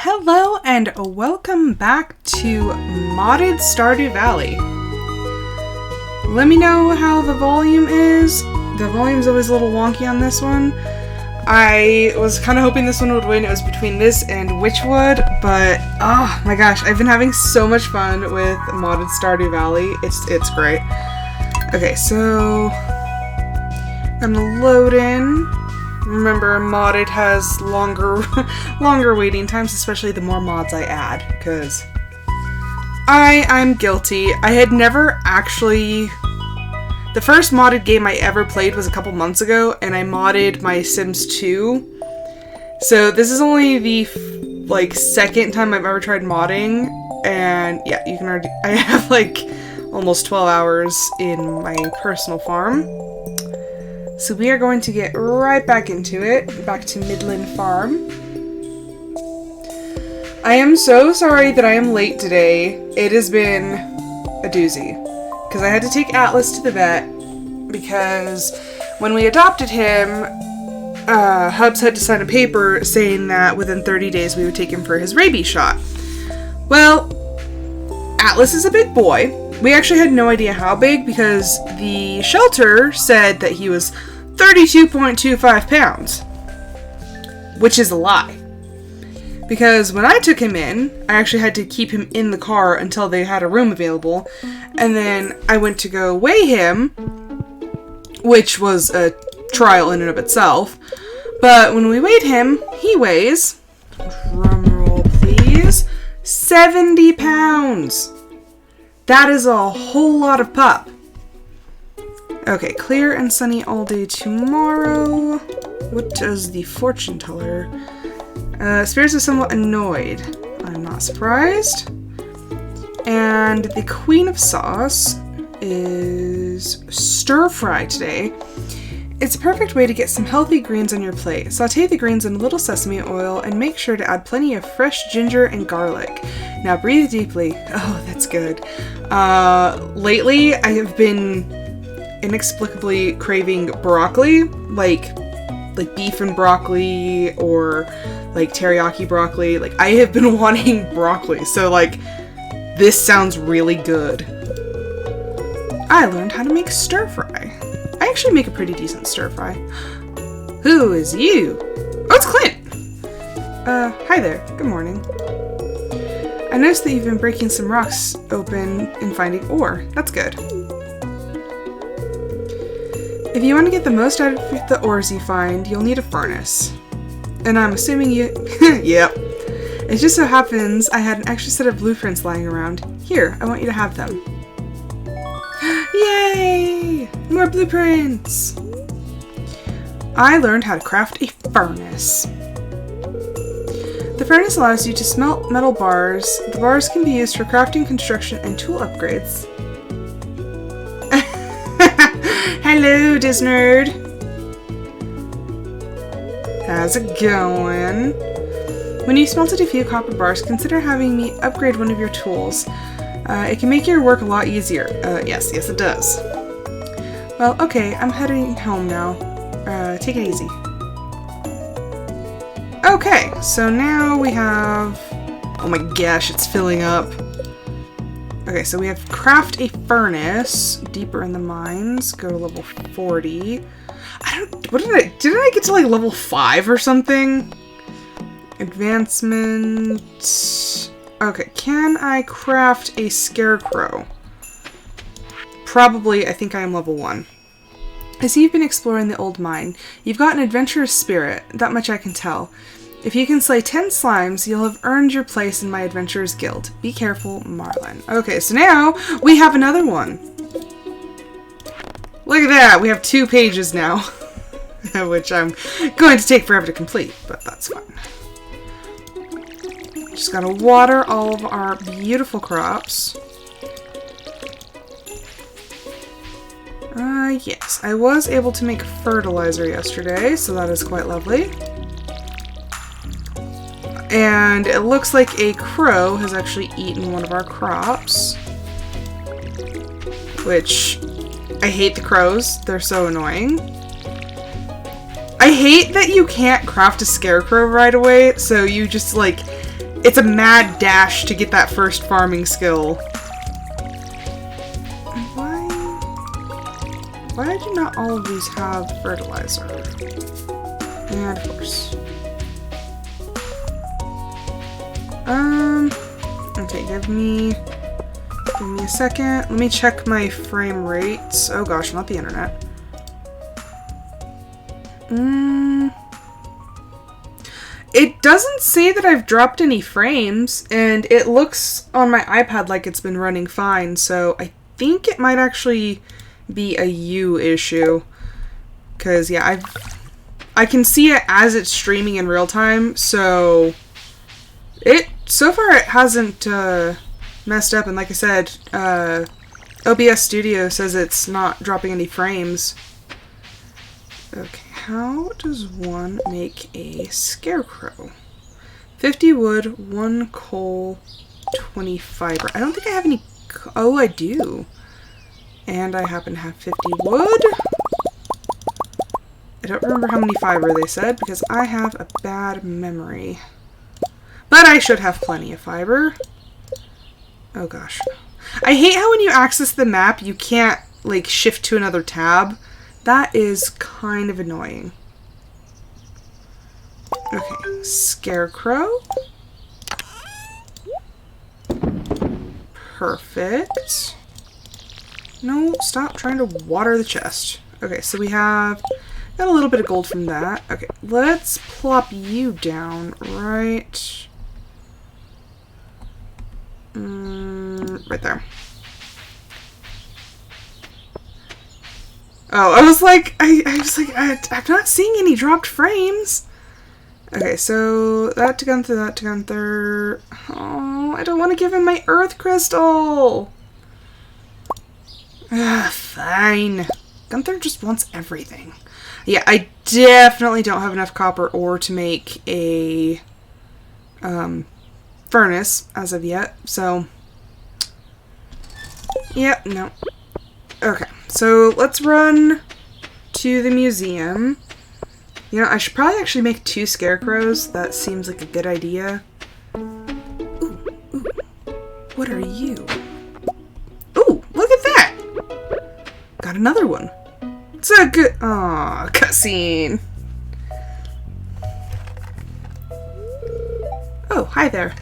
Hello and welcome back to Modded Stardew Valley. Let me know how the volume is. The volume's always a little wonky on this one. I was kind of hoping this one would win. It was between this and Witchwood, but oh my gosh, I've been having so much fun with Modded Stardew Valley. It's great. Okay, so I'm gonna load in. Remember, modded has longer waiting times, especially the more mods I add, because I'm guilty. I had never actually... The first modded game I ever played was a couple months ago, and I modded my Sims 2. So this is only the, second time I've ever tried modding, and yeah, you can already... I have, almost 12 hours in my personal farm. So we are going to get right back into it, back to Midland Farm. I am so sorry that I am late today. It has been a doozy. Because I had to take Atlas to the vet, because when we adopted him, Hubs had to sign a paper saying that within 30 days we would take him for his rabies shot. Well, Atlas is a big boy. We actually had no idea how big, because the shelter said that he was 32.25 pounds. Which is a lie. Because when I took him in, I actually had to keep him in the car until they had a room available. And then I went to go weigh him, which was a trial in and of itself. But when we weighed him, he weighs, drumroll please, 70 pounds. That is a whole lot of pup. Okay, clear and sunny all day tomorrow. What does the fortune teller? Spirits are somewhat annoyed. I'm not surprised. And the Queen of Sauce is stir fry today. It's a perfect way to get some healthy greens on your plate. Sauté the greens in a little sesame oil and make sure to add plenty of fresh ginger and garlic. Now breathe deeply. Oh, that's good. Lately, I have been inexplicably craving broccoli, like beef and broccoli, or teriyaki broccoli. I have been wanting broccoli, so this sounds really good. I learned how to make stir fry. I actually make a pretty decent stir fry. Who is you? Oh, it's Clint! Hi there. Good morning. I noticed that you've been breaking some rocks open and finding ore. That's good. If you want to get the most out of the ores you find, you'll need a furnace. And I'm assuming you... Yep. It just so happens I had an extra set of blueprints lying around. Here, I want you to have them. Yay! More blueprints! I learned how to craft a furnace. The furnace allows you to smelt metal bars. The bars can be used for crafting, construction, and tool upgrades. Hello, Disnerd. How's it going? When you smelted a few copper bars, consider having me upgrade one of your tools. It can make your work a lot easier. Yes, it does. Well, okay, I'm heading home now. Take it easy. Okay, so now we have... Oh my gosh, it's filling up. Okay, so we have craft a furnace. Deeper in the mines. Go to level 40. Didn't I get to level 5 or something? Advancement. Okay, can I craft a Scarecrow? Probably, I think I am level 1. I see you've been exploring the old mine. You've got an adventurous spirit, that much I can tell. If you can slay 10 slimes, you'll have earned your place in my adventurers guild. Be careful, Marlin. Okay, so now we have another one. Look at that, we have 2 pages now. Which I'm going to take forever to complete, but that's fine. Just gotta water all of our beautiful crops. Yes, I was able to make fertilizer yesterday, so that is quite lovely. And it looks like a crow has actually eaten one of our crops. Which, I hate the crows. They're so annoying. I hate that you can't craft a Scarecrow right away, so you just, it's a mad dash to get that first farming skill. Why do not all of these have fertilizer? And of course. Okay, give me a second. Let me check my frame rates. Oh gosh, not the internet. It doesn't say that I've dropped any frames, and it looks on my iPad like it's been running fine, so I think it might actually be a you issue. Because, yeah, I can see it as it's streaming in real time, so so far it hasn't messed up, and like I said, OBS Studio says it's not dropping any frames. Okay, how does one make a scarecrow? 50 wood, 1 coal, 20 fiber. I don't think I have any... Oh, I do. And I happen to have 50 wood. I don't remember how many fiber they said because I have a bad memory. But I should have plenty of fiber. Oh gosh. I hate how when you access the map, you can't, like, shift to another tab. That is kind of annoying. Okay, Scarecrow. Perfect. No, stop trying to water the chest. Okay, so we have... Got a little bit of gold from that. Okay, let's plop you down right... right there. Oh, I was like, I'm not seeing any dropped frames. Okay, so that to Gunther, that to Gunther. Oh, I don't want to give him my earth crystal. Fine. Gunther just wants everything. Yeah, I definitely don't have enough copper ore to make a furnace as of yet, so... Yep, no. Okay, so let's run to the museum. You know, I should probably actually make 2 scarecrows. That seems like a good idea. Ooh, ooh. What are you? Ooh, look at that! Got another one. It's a good... Aw, cutscene. Oh, hi there.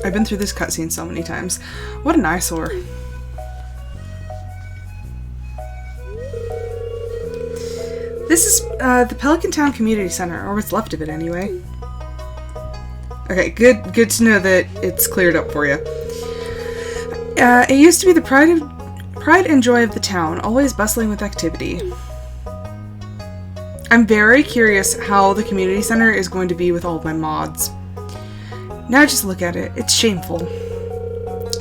I've been through this cutscene so many times. What an eyesore. This is the Pelican Town Community Center, or what's left of it anyway. Okay, good to know that it's cleared up for you. It used to be the pride and joy of the town, always bustling with activity. I'm very curious how the community center is going to be with all of my mods. Now just look at it. It's shameful.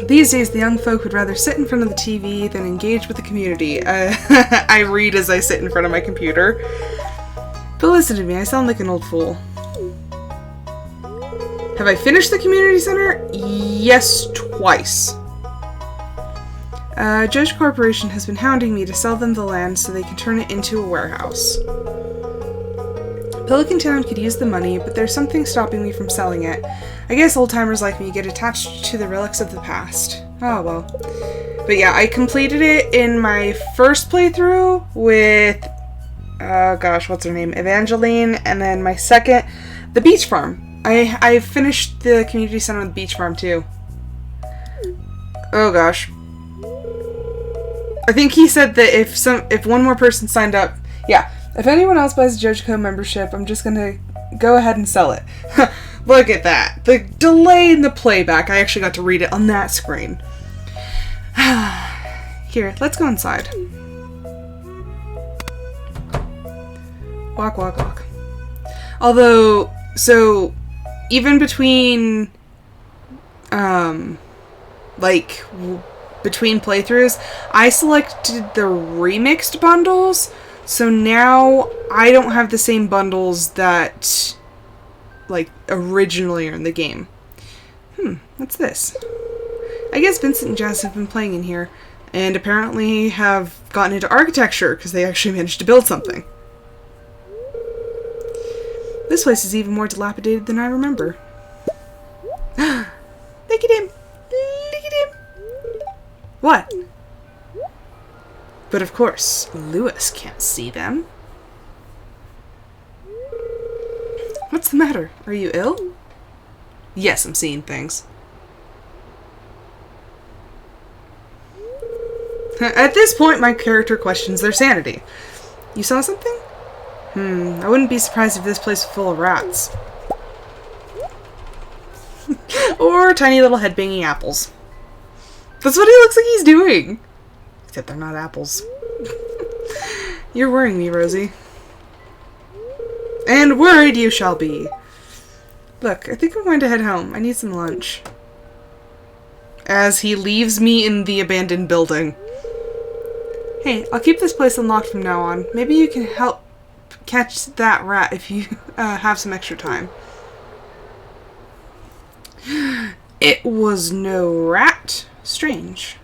These days, the young folk would rather sit in front of the TV than engage with the community. I read as I sit in front of my computer. But listen to me, I sound like an old fool. Have I finished the community center? Yes, twice. Judge Corporation has been hounding me to sell them the land so they can turn it into a warehouse. Pelican Town could use the money, but there's something stopping me from selling it. I guess old-timers like me get attached to the relics of the past. Oh, well. But yeah, I completed it in my first playthrough with, oh gosh, what's her name? Evangeline, and then my second, the beach farm. I finished the community center on the beach farm too. Oh gosh. I think he said that if one more person signed up, yeah, if anyone else buys a JojaCo membership, I'm just gonna go ahead and sell it. Look at that. The delay in the playback. I actually got to read it on that screen. Here, let's go inside. Walk, walk, walk. Although, so, even between, between playthroughs, I selected the remixed bundles, so now I don't have the same bundles that, originally are in the game. What's this? I guess Vincent and Jess have been playing in here, and apparently have gotten into architecture because they actually managed to build something. This place is even more dilapidated than I remember. Look at him! Look at him! What? But of course, Lewis can't see them. What's the matter? Are you ill? Yes, I'm seeing things. At this point, my character questions their sanity. You saw something? I wouldn't be surprised if this place was full of rats. Or tiny little head-banging apples. That's what he looks like he's doing. Except they're not apples. You're worrying me, Rosie. And worried you shall be. Look, I think I'm going to head home. I need some lunch. As he leaves me in the abandoned building. Hey, I'll keep this place unlocked from now on. Maybe you can help catch that rat if you have some extra time. It was no rat. Strange.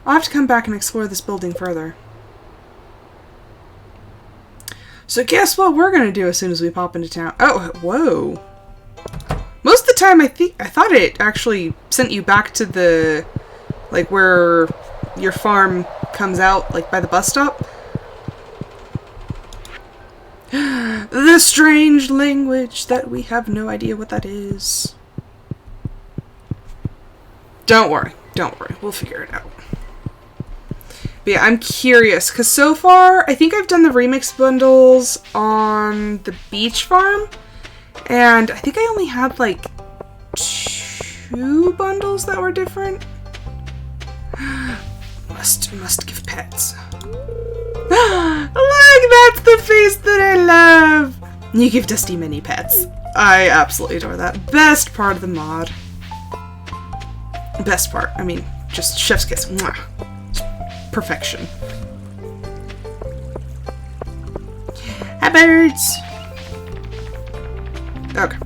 I'll have to come back and explore this building further. So guess what we're gonna do as soon as we pop into town? Oh, whoa. Most of the time I thought it actually sent you back to the, like, where your farm comes out, like by the bus stop. The strange language that we have no idea what that is. Don't worry, we'll figure it out. But yeah, I'm curious, because so far, I think I've done the remix bundles on the beach farm, and I think I only had like 2 bundles that were different. Must give pets. Look, that's the face that I love! You give Dusty many pets. I absolutely adore that. Best part of the mod. Best part. I mean, just chef's kiss. Mwah. Perfection. Hi, birds! Okay.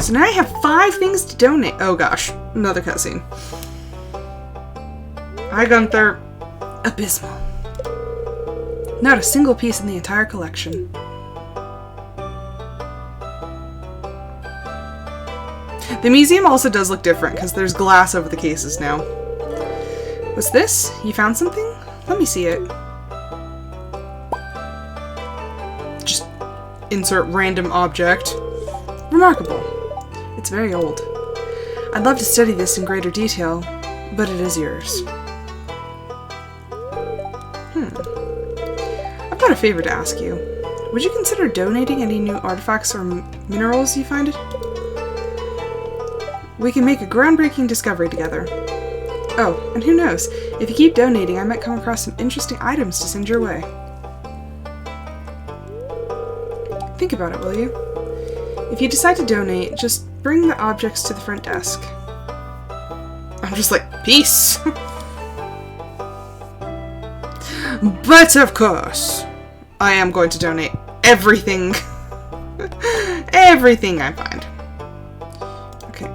So now I have 5 things to donate. Oh gosh, another cutscene. Hi, Gunther. Abysmal. Not a single piece in the entire collection. The museum also does look different because there's glass over the cases now. What's this? You found something? Let me see it. Just insert random object. Remarkable. It's very old. I'd love to study this in greater detail, but it is yours. I've got a favor to ask you. Would you consider donating any new artifacts or minerals you find? We can make a groundbreaking discovery together. Oh, and who knows, if you keep donating, I might come across some interesting items to send your way. Think about it, will you? If you decide to donate, just bring the objects to the front desk. I'm just like, peace! But of course, I am going to donate everything. Everything I find. Okay,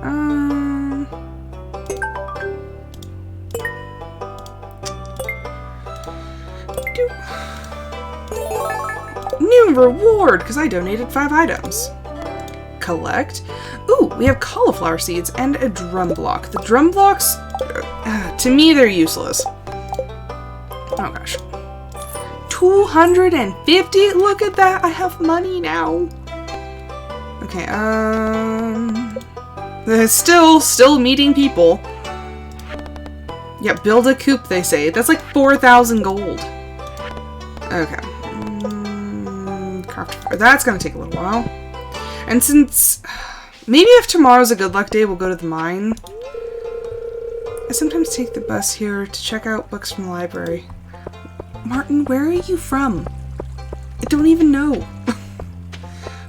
New reward, because I donated 5 items. Collect. Ooh, we have cauliflower seeds and a drum block. The drum blocks, to me, they're useless. Oh gosh. 250? Look at that! I have money now. Okay, still meeting people. Yeah, build a coop, they say. That's like 4,000 gold. Okay. Craft. That's gonna take a little while. And since maybe if tomorrow's a good luck day, we'll go to the mine. I sometimes take the bus here to check out books from the library. Martin, where are you from? I don't even know.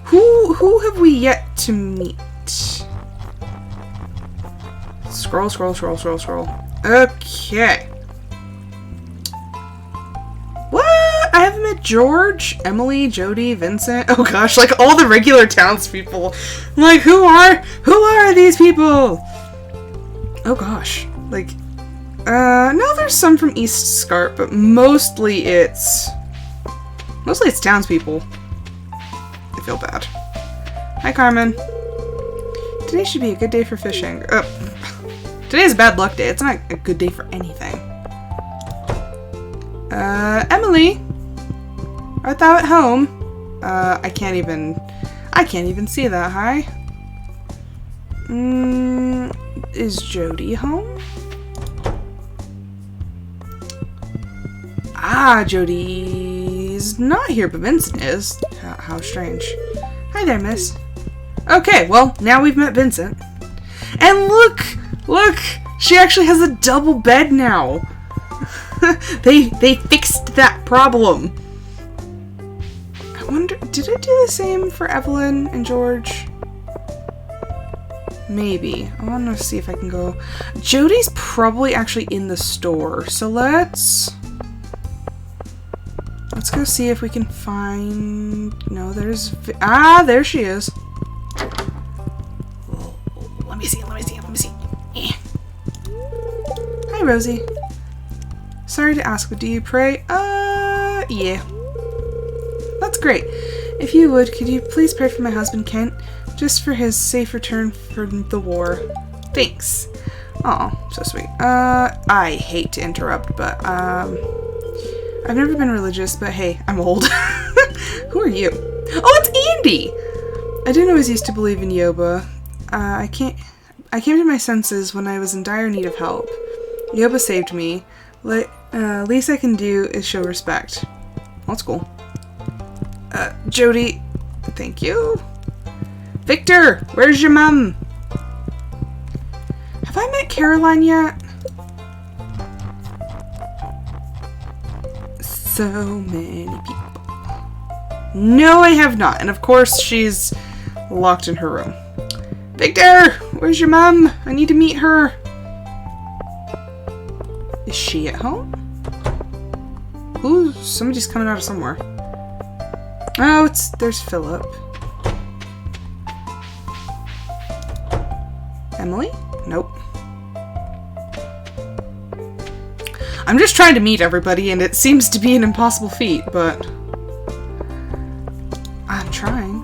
Who have we yet to meet? Scroll. Okay. What? I haven't met George, Emily, Jody, Vincent. Oh gosh, like all the regular townspeople. Like, who are these people? Oh gosh, like No, there's some from East Scarp, but mostly it's townspeople. I feel bad. Hi, Carmen. Today should be a good day for fishing. Today's a bad luck day. It's not a good day for anything. Emily, art thou at home? I can't even see that. Hi. Is Jody home? Ah, Jody's not here, but Vincent is. How strange. Hi there, miss. Okay, well, now we've met Vincent. And look! She actually has a double bed now. They fixed that problem. I wonder, did I do the same for Evelyn and George? Maybe. I want to see if I can go. Jody's probably actually in the store, so let's go see if we can find. No, there's. There she is. Let me see. Eh. Hi, Rosie. Sorry to ask, but do you pray? Yeah. That's great. If you would, could you please pray for my husband, Kent? Just for his safe return from the war. Thanks. Aw, so sweet. I hate to interrupt, but, I've never been religious, but hey, I'm old. Who are you? Oh, it's Andy! I didn't always used to believe in Yoba. I came to my senses when I was in dire need of help. Yoba saved me. Least I can do is show respect. That's cool. Jody, thank you. Victor, where's your mum? Have I met Caroline yet? So many people. No, I have not. And of course, she's locked in her room. Victor, where's your mum? I need to meet her. Is she at home? Ooh, somebody's coming out of somewhere. Oh, there's Philip. Emily? Nope. I'm just trying to meet everybody, and it seems to be an impossible feat, but I'm trying.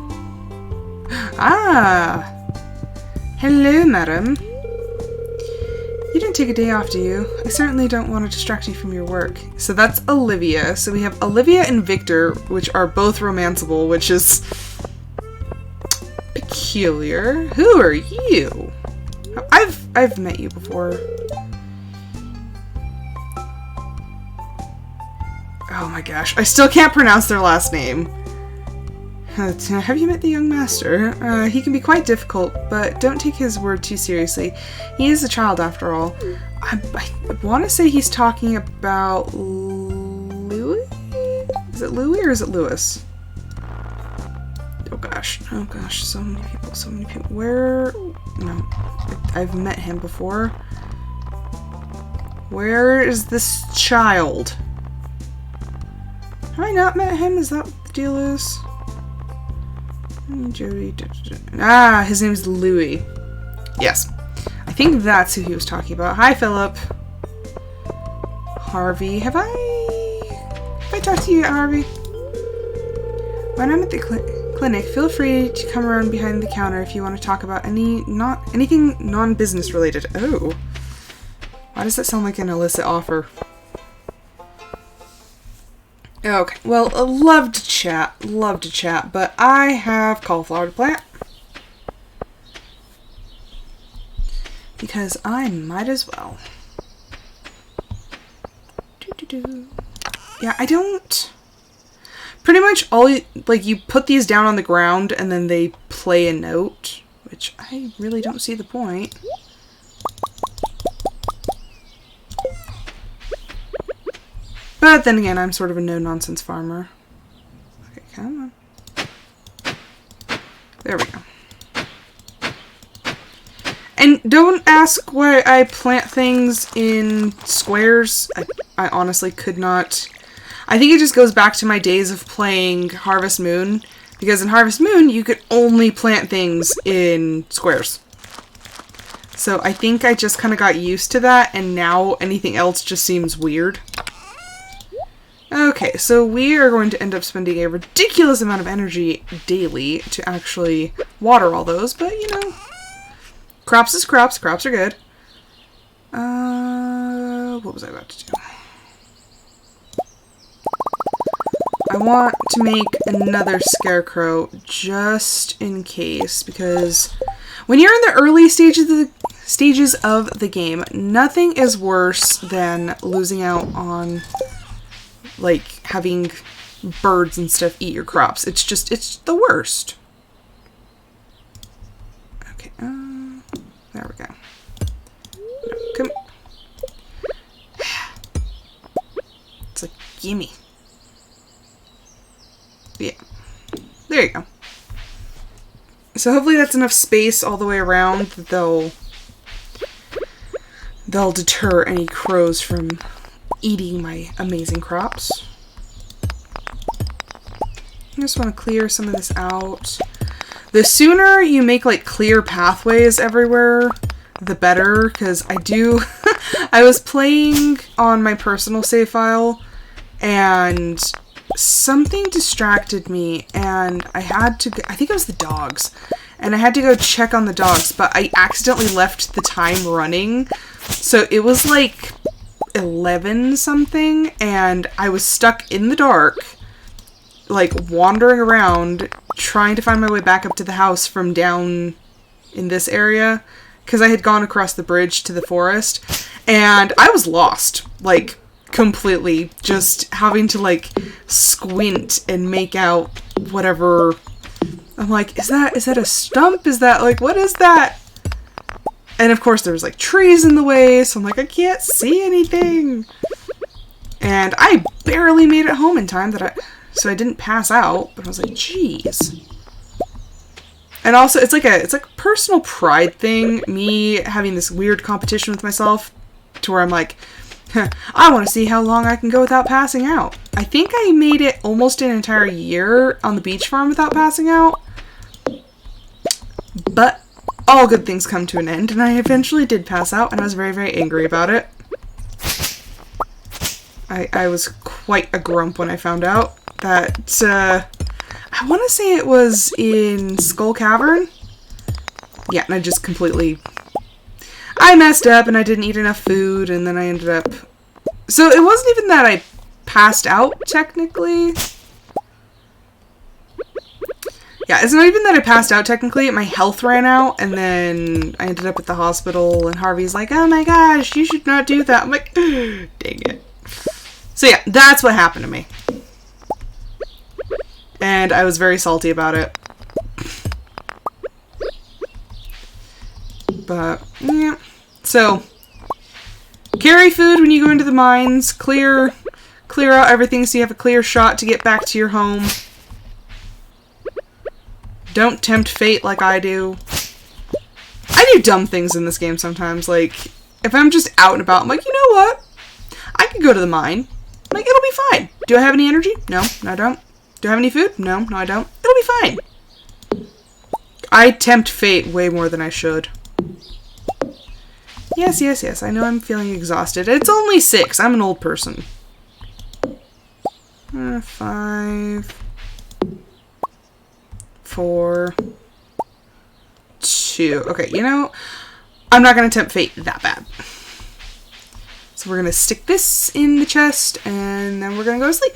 Ah! Hello, madam. You didn't take a day off, do you? I certainly don't want to distract you from your work. So that's Olivia. So we have Olivia and Victor, which are both romanceable, which is peculiar. Who are you? I've met you before. Oh my gosh, I still can't pronounce their last name. Have you met the young master? He can be quite difficult, but don't take his word too seriously. He is a child after all. I want to say he's talking about Louis? Is it Louis or is it Lewis? Oh gosh, so many people. Where? No, I've met him before. Where is this child? Have I not met him? Is that what the deal is? Jody. Ah, his name's Louis. Yes. I think that's who he was talking about. Hi, Philip. Harvey. Have I talked to you, Harvey? When I'm at the clinic, feel free to come around behind the counter if you want to talk about anything non-business related. Oh. Why does that sound like an illicit offer? Okay, well, I love to chat, but I have cauliflower to plant. Because I might as well. Yeah, I don't... Pretty much all, you put these down on the ground and then they play a note, which I really don't see the point. But then again, I'm sort of a no-nonsense farmer. Okay, come on. There we go. And don't ask why I plant things in squares. I honestly could not. I think it just goes back to my days of playing Harvest Moon. Because in Harvest Moon, you could only plant things in squares. So I think I just kind of got used to that, and now anything else just seems weird. Okay, so we are going to end up spending a ridiculous amount of energy daily to actually water all those, but you know, crops is crops. Crops are good. What was I about to do? I want to make another Scarecrow just in case, because when you're in the early stages of the game, nothing is worse than losing out on, like, having birds and stuff eat your crops. It's the worst. Okay, there we go. No, come. It's like, gimme. Yeah. There you go. So hopefully that's enough space all the way around that they'll deter any crows from eating my amazing crops. I just want to clear some of this out. The sooner you make like clear pathways everywhere, the better, because I was playing on my personal save file and something distracted me and I had to I think it was the dogs, and I had to go check on the dogs, but I accidentally left the time running, so it was like 11 something and I was stuck in the dark, like wandering around trying to find my way back up to the house from down in this area, because I had gone across the bridge to the forest and I was lost, like completely, just having to like squint and make out whatever. I'm like, is that a stump? Is that like, what is that? And of course there was like trees in the way, so I'm like, I can't see anything. And I barely made it home in time so I didn't pass out, but I was like, geez. And also it's like a personal pride thing, me having this weird competition with myself to where I'm like, I want to see how long I can go without passing out. I think I made it almost an entire year on the beach farm without passing out. But all good things come to an end, and I eventually did pass out, and I was very, very angry about it. I was quite a grump when I found out that, I want to say it was in Skull Cavern. Yeah, and I just completely... I messed up and I didn't eat enough food, and then I ended up... So it wasn't even that I passed out, technically. Yeah, it's not even that I passed out, technically. My health ran out, and then I ended up at the hospital, and Harvey's like, oh my gosh, you should not do that. I'm like, dang it. So yeah, that's what happened to me. And I was very salty about it. But, yeah. So, carry food when you go into the mines. Clear out everything so you have a clear shot to get back to your home. Don't tempt fate like I do. I do dumb things in this game sometimes. Like, if I'm just out and about, I'm like, you know what? I could go to the mine. Like, it'll be fine. Do I have any energy? No, I don't. Do I have any food? No, I don't. It'll be fine. I tempt fate way more than I should. Yes. I know I'm feeling exhausted. It's only 6. I'm an old person. 5, 4, 2. Okay, you know, I'm not going to tempt fate that bad. So we're going to stick this in the chest, and then we're going to go to sleep.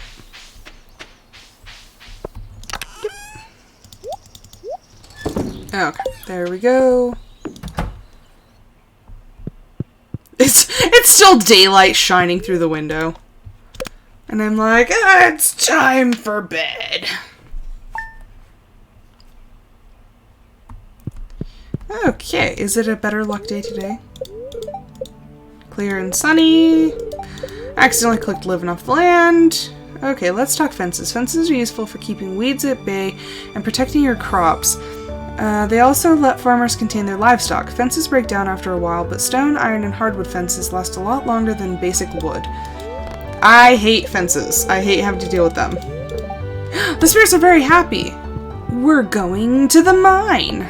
Okay, there we go. It's still daylight shining through the window. And I'm like, it's time for bed. Okay, is it a better luck day today? Clear and sunny. Accidentally clicked living off the land. Okay, let's talk fences. Fences are useful for keeping weeds at bay and protecting your crops. They also let farmers contain their livestock. Fences break down after a while, but stone, iron, and hardwood fences last a lot longer than basic wood. I hate fences. I hate having to deal with them. The spirits are very happy. We're going to the mine.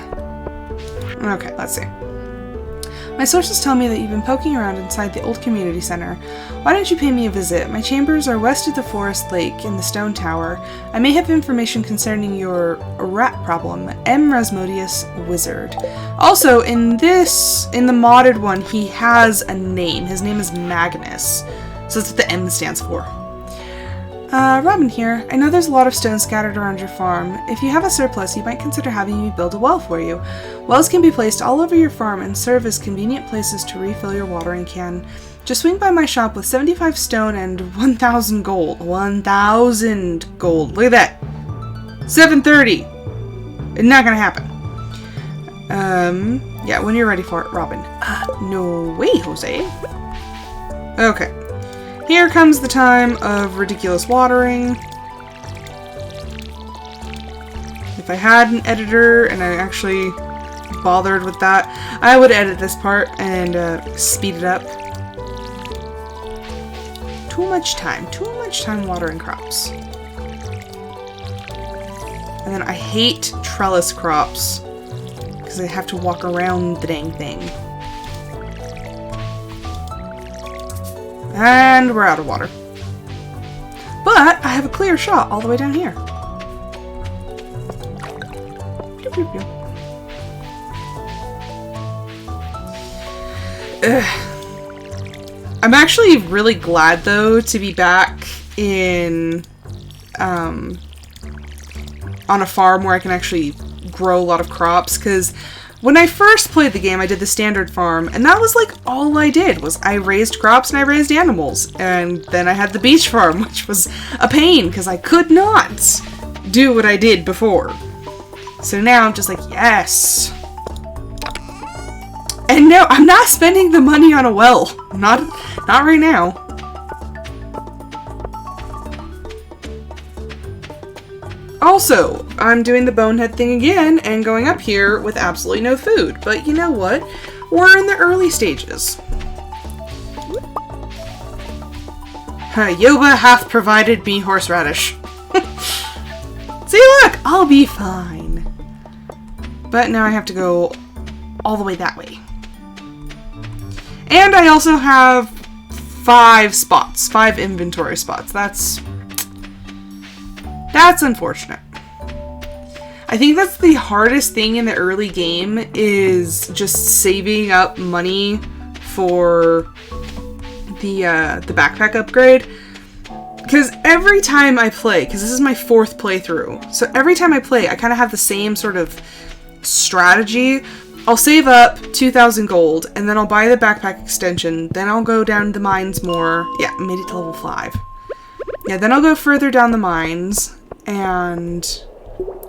Okay, let's see. My sources tell me that you've been poking around inside the old community center. Why don't you pay me a visit? My chambers are west of the forest lake in the stone tower. I may have information concerning your rat problem. M. Rasmodius, wizard. Also, in the modded one, he has a name. His name is Magnus. So that's what the M stands for. Robin here. I know there's a lot of stone scattered around your farm. If you have a surplus, you might consider having me build a well for you. Wells can be placed all over your farm and serve as convenient places to refill your watering can. Just swing by my shop with 75 stone and 1,000 gold. 1,000 gold. Look at that. 730. It's not gonna happen. Yeah, when you're ready for it, Robin. No way, Jose. Okay. Here comes the time of ridiculous watering. If I had an editor and I actually bothered with that, I would edit this part and speed it up. Too much time watering crops. And then I hate trellis crops because I have to walk around the dang thing. And we're out of water. But I have a clear shot all the way down here. Pew, pew, pew. I'm actually really glad, though, to be back in on a farm where I can actually grow a lot of crops, because when I first played the game, I did the standard farm, and that was like all I did, was I raised crops and I raised animals. And then I had the beach farm, which was a pain, because I could not do what I did before. So now I'm just like, yes! And no, I'm not spending the money on a well. Not right now. Also, I'm doing the bonehead thing again and going up here with absolutely no food. But you know what? We're in the early stages. Yoba hath provided me horseradish. See, look! I'll be fine. But now I have to go all the way that way. And I also have 5 inventory spots. That's unfortunate. I think that's the hardest thing in the early game, is just saving up money for the backpack upgrade. Because every time I play, because this is my 4th playthrough, so every time I play, I kind of have the same sort of strategy. I'll save up 2,000 gold, and then I'll buy the backpack extension, then I'll go down the mines more. Yeah, I made it to level 5. Yeah, then I'll go further down the mines, and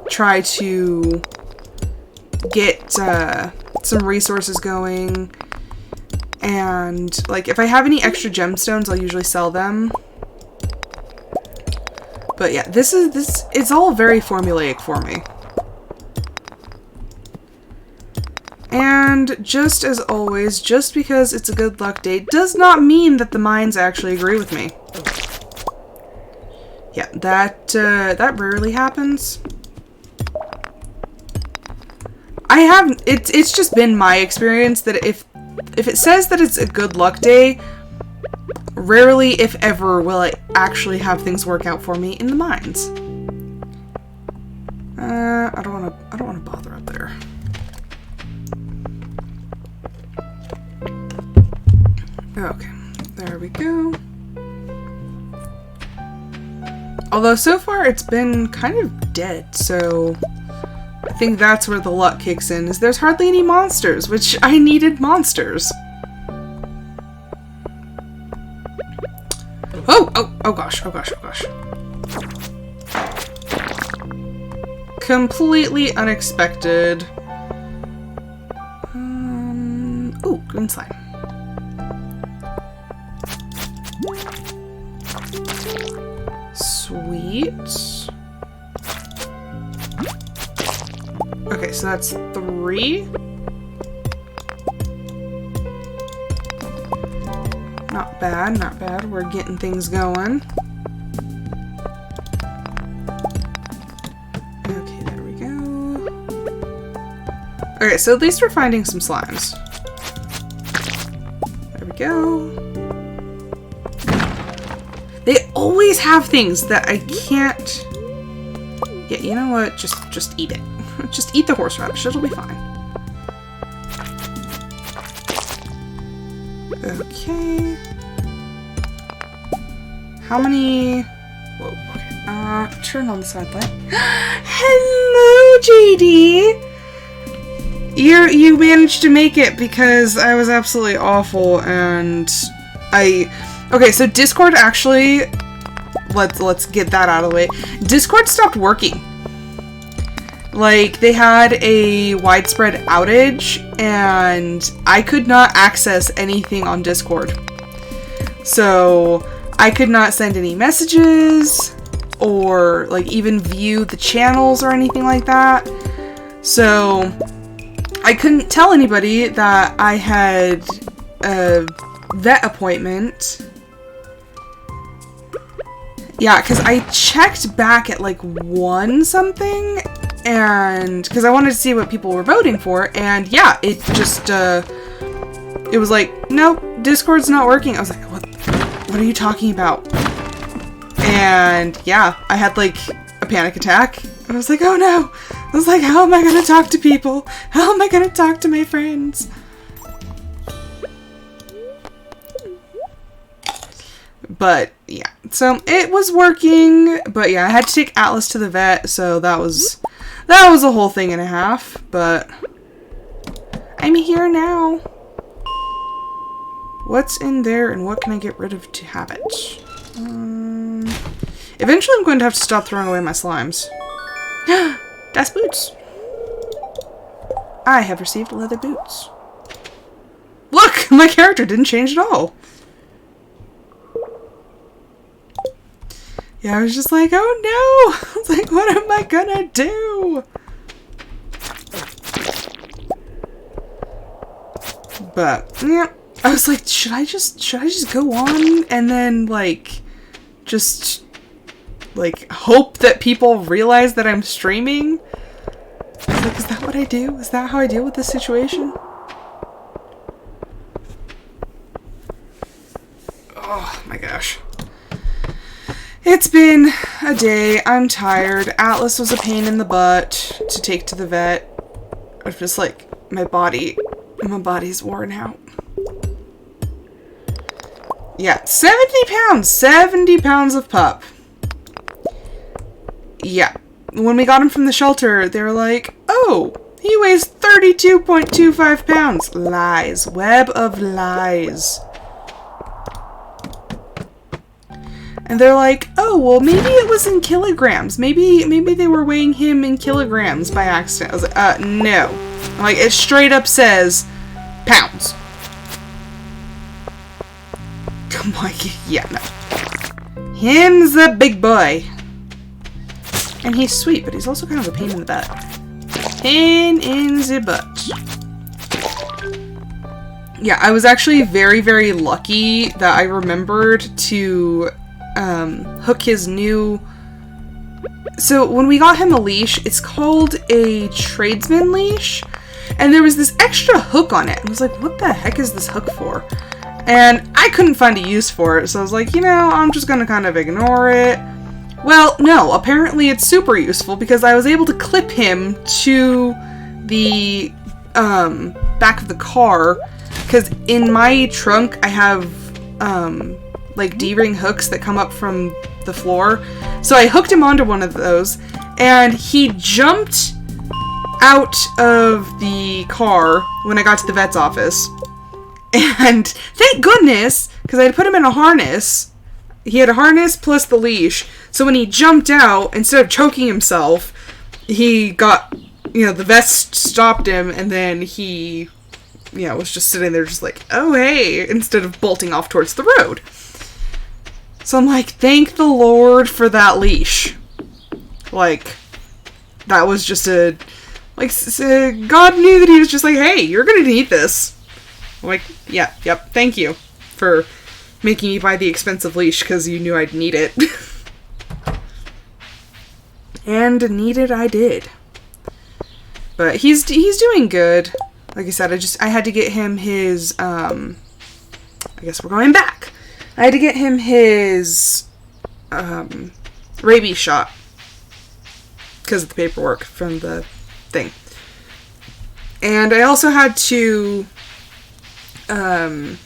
try to get some resources going. And, like, if I have any extra gemstones, I'll usually sell them. But yeah, it's all very formulaic for me. And just as always, just because it's a good luck day does not mean that the mines actually agree with me. Yeah, that rarely happens. It's just been my experience that if it says that it's a good luck day, rarely, if ever, will I actually have things work out for me in the mines. I don't wanna bother up there. Okay, there we go. Although so far it's been kind of dead, so I think that's where the luck kicks in, is there's hardly any monsters, which I needed monsters. Oh gosh. Completely unexpected. Ooh, green slime. Sweet. Okay, so that's 3. Not bad, not bad. We're getting things going. Okay, there we go. Okay, so at least we're finding some slimes. always have things that I can't... Yeah, you know what? Just eat it. Just eat the horseradish. It'll be fine. Okay. How many... Whoa, okay. Turn on the side light. Hello, JD! You managed to make it because I was absolutely awful and okay, so Discord actually, let's get that out of the way. Discord stopped working. Like, they had a widespread outage and I could not access anything on Discord. So I could not send any messages or like even view the channels or anything like that. So I couldn't tell anybody that I had a vet appointment. Yeah, because I checked back at like 1 something, and because I wanted to see what people were voting for, and yeah, it just, it was like, nope, Discord's not working. I was like, what are you talking about? And yeah, I had like a panic attack. I was like, oh no! I was like, how am I gonna talk to people? How am I gonna talk to my friends? But, yeah. So, it was working, but yeah, I had to take Atlas to the vet, so that was a whole thing and a half, but I'm here now. What's in there and what can I get rid of to have it? Eventually I'm going to have to stop throwing away my slimes. Das boots. I have received leather boots. Look! My character didn't change at all. Yeah, I was just like, oh no! I was like, what am I gonna do? But, yeah. I was like, should I just go on and then, like, just... like, hope that people realize that I'm streaming? Like, is that what I do? Is that how I deal with this situation? Oh my gosh. It's been a day. I'm tired. Atlas was a pain in the butt to take to the vet. I was just like, my body's worn out. Yeah, 70 pounds! 70 pounds of pup. Yeah. When we got him from the shelter, they were like, oh, he weighs 32.25 pounds. Lies. Web of lies. And they're like, oh, well, maybe it was in kilograms. Maybe they were weighing him in kilograms by accident. I was like, no. Like, it straight up says pounds. I'm like, yeah, no. Him's a big boy. And he's sweet, but he's also kind of a pain in the butt. Pain in the butt. Yeah, I was actually very, very lucky that I remembered to hook his new... So when we got him a leash, it's called a tradesman leash. And there was this extra hook on it. And I was like, what the heck is this hook for? And I couldn't find a use for it. So I was like, you know, I'm just going to kind of ignore it. Well, no, apparently it's super useful because I was able to clip him to the back of the car because in my trunk I have like D-ring hooks that come up from the floor. So I hooked him onto one of those and he jumped out of the car when I got to the vet's office. And thank goodness, because I had put him in a harness. He had a harness plus the leash. So when he jumped out, instead of choking himself, he got, you know, the vest stopped him, and then he, you know, was just sitting there just like, oh, hey, instead of bolting off towards the road. So I'm like, thank the Lord for that leash. Like, that was just a, like, God knew that he was just like, hey, you're gonna need this. I'm like, yeah, yep, thank you for making me buy the expensive leash because you knew I'd need it. And need it I did. But he's doing good. Like I said, I had to get him his, I guess we're going back. I had to get him his rabies shot because of the paperwork from the thing. And I also had to, I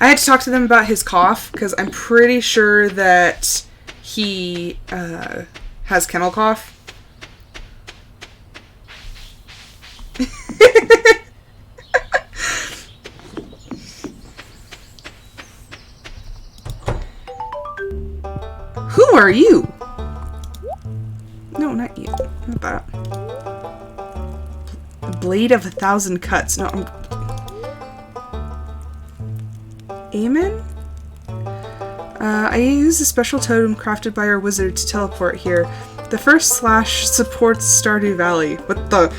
had to talk to them about his cough, because I'm pretty sure that he has kennel cough. Who are you? No, not you. Not that. Blade of 1,000 cuts. No, Amen? I use a special totem crafted by our wizard to teleport here. The first slash supports Stardew Valley. What the?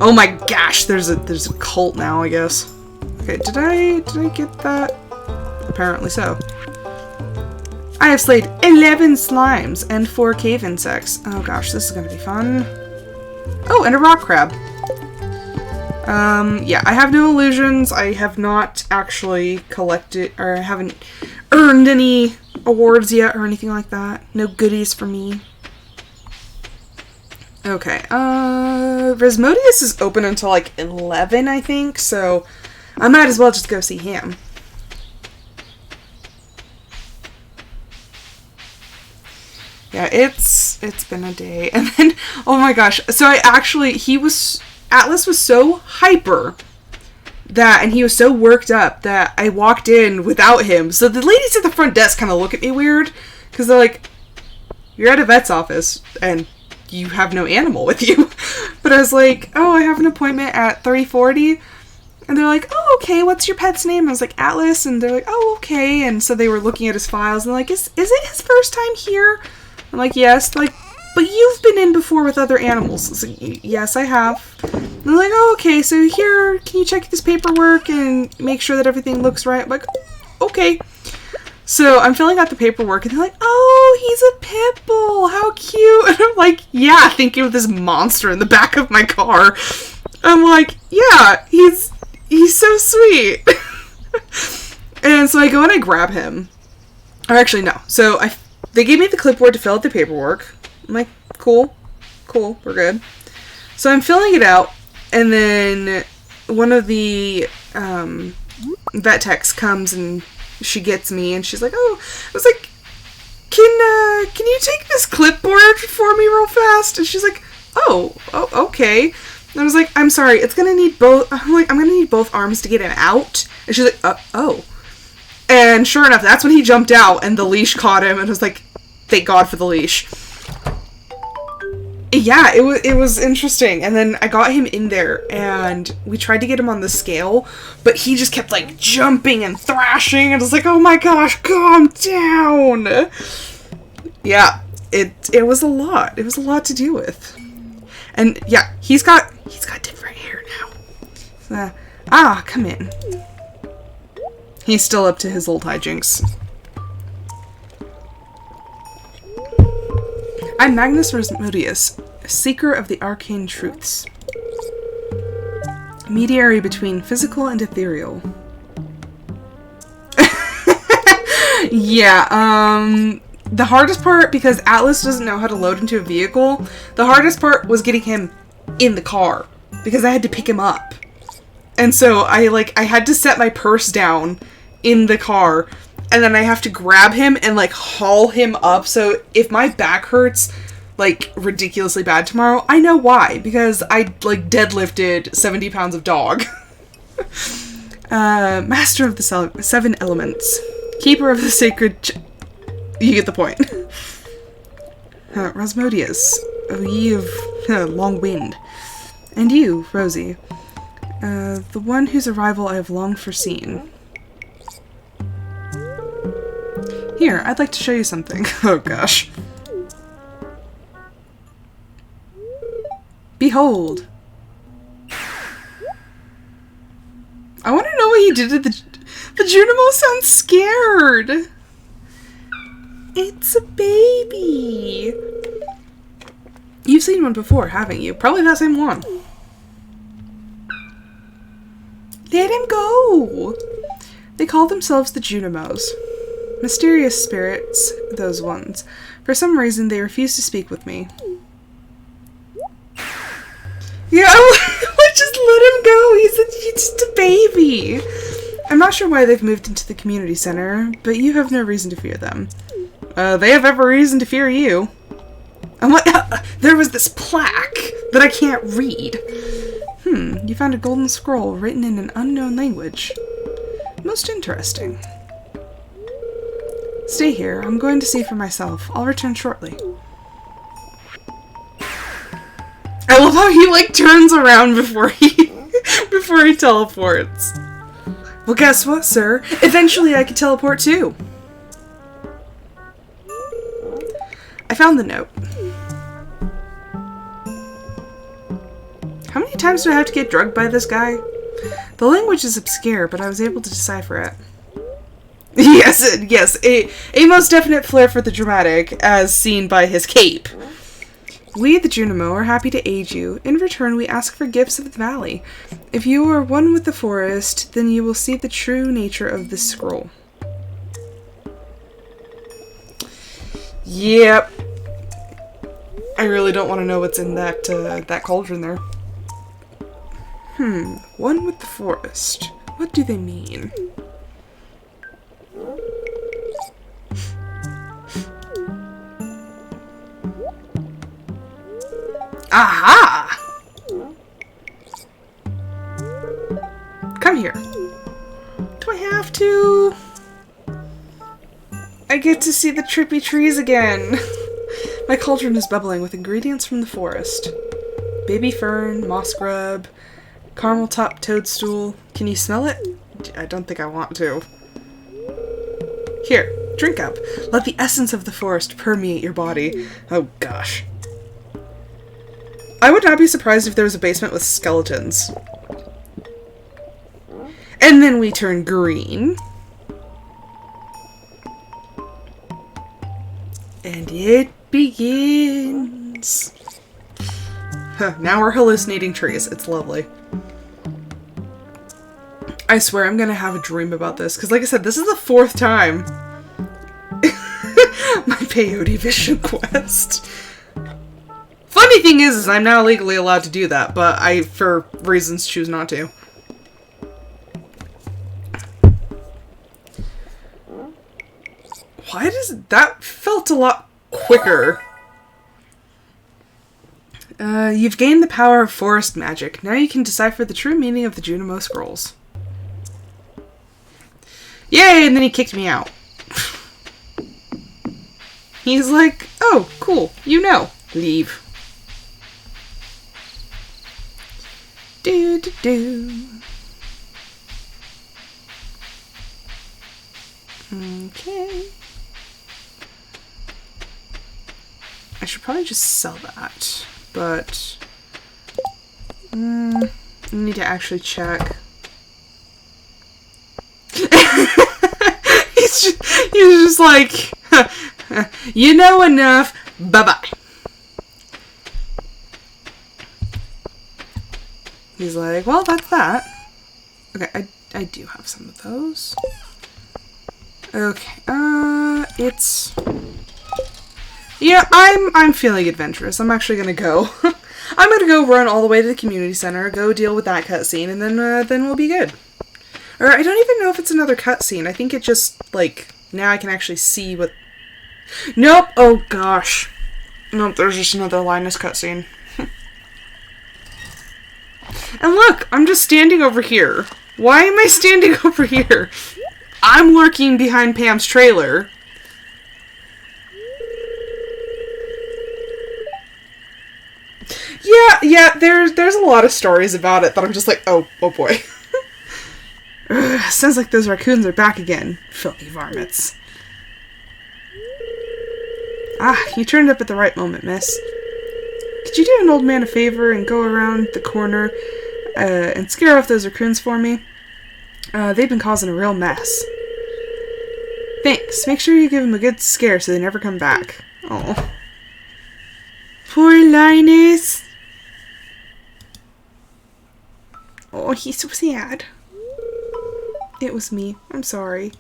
Oh my gosh! There's a cult now, I guess. Okay, did I get that? Apparently so. I have slayed 11 slimes and 4 cave insects. Oh gosh, this is gonna be fun. Oh, and a rock crab. Yeah, I have no illusions. I have not actually collected, or I haven't earned any awards yet or anything like that. No goodies for me. Okay, Resmodius is open until like 11, I think, so I might as well just go see him. Yeah, it's been a day. And then, oh my gosh, so Atlas was so hyper and he was so worked up that I walked in without him. So the ladies at the front desk kind of look at me weird, because they're like, you're at a vet's office and you have no animal with you. But I was like, oh, I have an appointment at 3:40. And they're like, oh, okay, what's your pet's name? I was like, Atlas. And they're like, oh, okay. And so they were looking at his files and they're like, is it his first time here? I'm like, yes. They're like, but you've been in before with other animals. I was like, yes, I have. And they're like, oh, okay, so here, can you check this paperwork and make sure that everything looks right? I'm like, okay. So I'm filling out the paperwork and they're like, oh, he's a pit bull. How cute. And I'm like, yeah, thinking of this monster in the back of my car. I'm like, yeah, he's so sweet. And so I go and I grab him. Or actually, no. So they gave me the clipboard to fill out the paperwork. I'm like, cool, we're good. So I'm filling it out, and then one of the vet techs comes and she gets me, and she's like, oh, I was like, can you take this clipboard for me real fast? And she's like, oh, okay. And I was like, I'm sorry, it's gonna need both. I'm like, I'm gonna need both arms to get him out. And she's like, oh. And sure enough, that's when he jumped out, and the leash caught him, and I was like, thank God for the leash. Yeah, it was interesting. And then I got him in there and we tried to get him on the scale, but he just kept like jumping and thrashing, and I was like, oh my gosh, calm down. Yeah, it was a lot. It was a lot to deal with. And yeah, he's got different hair now. Come in. He's still up to his old hijinks. I'm Magnus Resmodius, seeker of the arcane truths. Mediary between physical and ethereal. Yeah, the hardest part, because Atlas doesn't know how to load into a vehicle, the hardest part was getting him in the car, because I had to pick him up. And so I had to set my purse down in the car, and then I have to grab him and, like, haul him up. So if my back hurts, like, ridiculously bad tomorrow, I know why. Because I, like, deadlifted 70 pounds of dog. Master of the seven elements. Keeper of the sacred... You get the point. Resmodius. Oh, ye of long wind. And you, Rosie. The one whose arrival I have long foreseen. Here, I'd like to show you something. Oh gosh. Behold. I want to know what he did to the Junimo sounds scared. It's a baby. You've seen one before, haven't you? Probably that same one. Let him go. They call themselves the Junimos. Mysterious spirits, those ones. For some reason, they refuse to speak with me. Yeah, let's just let him go. He's just a baby. I'm not sure why they've moved into the community center, but you have no reason to fear them. They have every reason to fear you. I'm like, there was this plaque that I can't read. You found a golden scroll written in an unknown language. Most interesting. Stay here. I'm going to see for myself. I'll return shortly. I love how he, like, turns around before he teleports. Well, guess what, sir? Eventually I could teleport too. I found the note. How many times do I have to get drugged by this guy? The language is obscure, but I was able to decipher it. Yes, a most definite flair for the dramatic, as seen by his cape. We, the Junimo, are happy to aid you. In return, we ask for gifts of the valley. If you are one with the forest, then you will see the true nature of this scroll. Yep. I really don't want to know what's in that cauldron there. One with the forest. What do they mean? Aha! Come here. Do I have to? I get to see the trippy trees again. My cauldron is bubbling with ingredients from the forest. Baby fern, moss grub, caramel top toadstool. Can you smell it? I don't think I want to. Here, drink up. Let the essence of the forest permeate your body. Oh gosh. I would not be surprised if there was a basement with skeletons. And then we turn green. And it begins. Now we're hallucinating trees. It's lovely. I swear I'm gonna have a dream about this. Because like I said, this is the 4th time. My peyote vision quest. Funny thing is I'm now legally allowed to do that, but I, for reasons, choose not to. Why does that felt a lot quicker? You've gained the power of forest magic. Now you can decipher the true meaning of the Junimo scrolls. Yay! And then he kicked me out. He's like, oh, cool. You know. Leave. Do. Okay. I should probably just sell that, but I need to actually check. he's just like, you know enough. Bye-bye. He's like, well, that's that. Okay, I do have some of those. Okay, it's... Yeah, I'm feeling adventurous. I'm actually gonna go. I'm gonna go run all the way to the community center, go deal with that cutscene, and then we'll be good. Or I don't even know if it's another cutscene. I think it just, like, now I can actually see what... Nope! Oh, gosh. Nope, there's just another Linus cutscene. And look, I'm just standing over here. Why am I standing over here? I'm lurking behind Pam's trailer. Yeah, there's a lot of stories about it that I'm just like, oh boy. Sounds like those raccoons are back again. Filthy varmints. Ah, you turned up at the right moment, miss. Could you do an old man a favor and go around the corner and scare off those raccoons for me? They've been causing a real mess. Thanks. Make sure you give them a good scare so they never come back. Oh. Poor Linus. Oh, he's so sad. It was me. I'm sorry.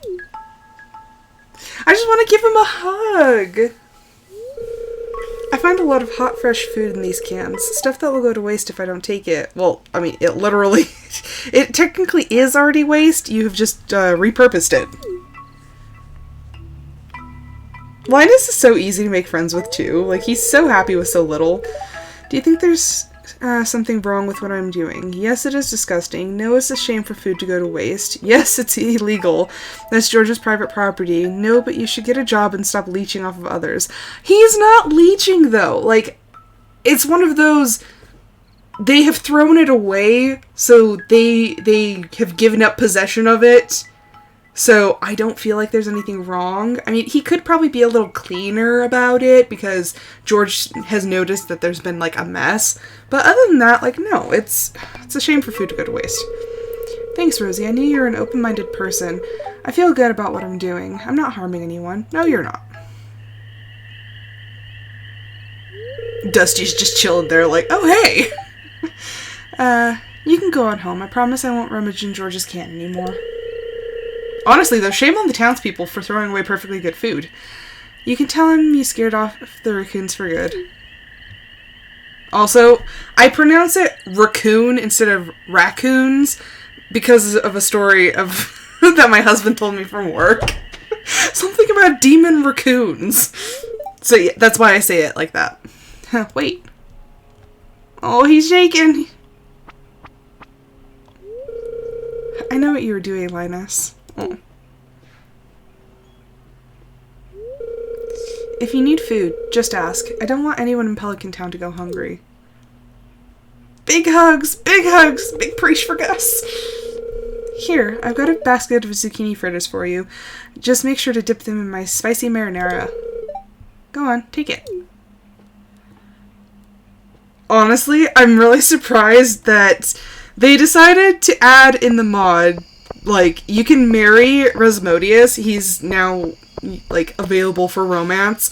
I just want to give him a hug. I find a lot of hot, fresh food in these cans. Stuff that will go to waste if I don't take it. Well, I mean, it literally... it technically is already waste. You have just repurposed it. Linus is so easy to make friends with, too. Like, he's so happy with so little. Do you think there's something wrong with what I'm doing? Yes, it is disgusting. No, it's a shame for food to go to waste. Yes, it's illegal. That's George's private property. No, but you should get a job and stop leeching off of others. He's not leeching, though. Like, it's one of those... They have thrown it away, so they have given up possession of it. So I don't feel like there's anything wrong. I mean, he could probably be a little cleaner about it because George has noticed that there's been, like, a mess. But other than that, like, no, it's a shame for food to go to waste. Thanks, Rosie. I knew you were an open-minded person. I feel good about what I'm doing. I'm not harming anyone. No, you're not. Dusty's just chilling there like, oh, hey! You can go on home. I promise I won't rummage in George's can anymore. Honestly, though, shame on the townspeople for throwing away perfectly good food. You can tell him you scared off the raccoons for good. Also, I pronounce it raccoon instead of raccoons because of a story of that my husband told me from work. Something about demon raccoons. So yeah, that's why I say it like that. Wait. Oh, he's shaking. I know what you were doing, Linus. Oh. If you need food, just ask. I don't want anyone in Pelican Town to go hungry. Big hugs! Big hugs! Big preach for Gus! Here, I've got a basket of zucchini fritters for you. Just make sure to dip them in my spicy marinara. Go on, take it. Honestly, I'm really surprised that they decided to add in the mod, like, you can marry Rasmodius. He's now, like, available for romance.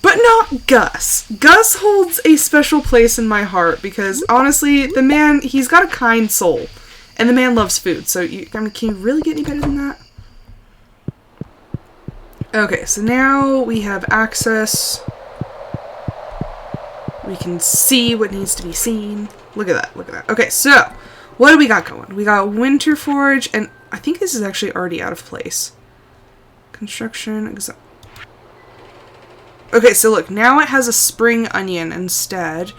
But not Gus. Gus holds a special place in my heart because, honestly, the man, he's got a kind soul. And the man loves food. So, I mean, can you really get any better than that? Okay, so now we have access. We can see what needs to be seen. Look at that, look at that. Okay, so, what do we got going? We got Winter Forge, and I think this is actually already out of place. Construction, okay, so look, now it has a spring onion instead.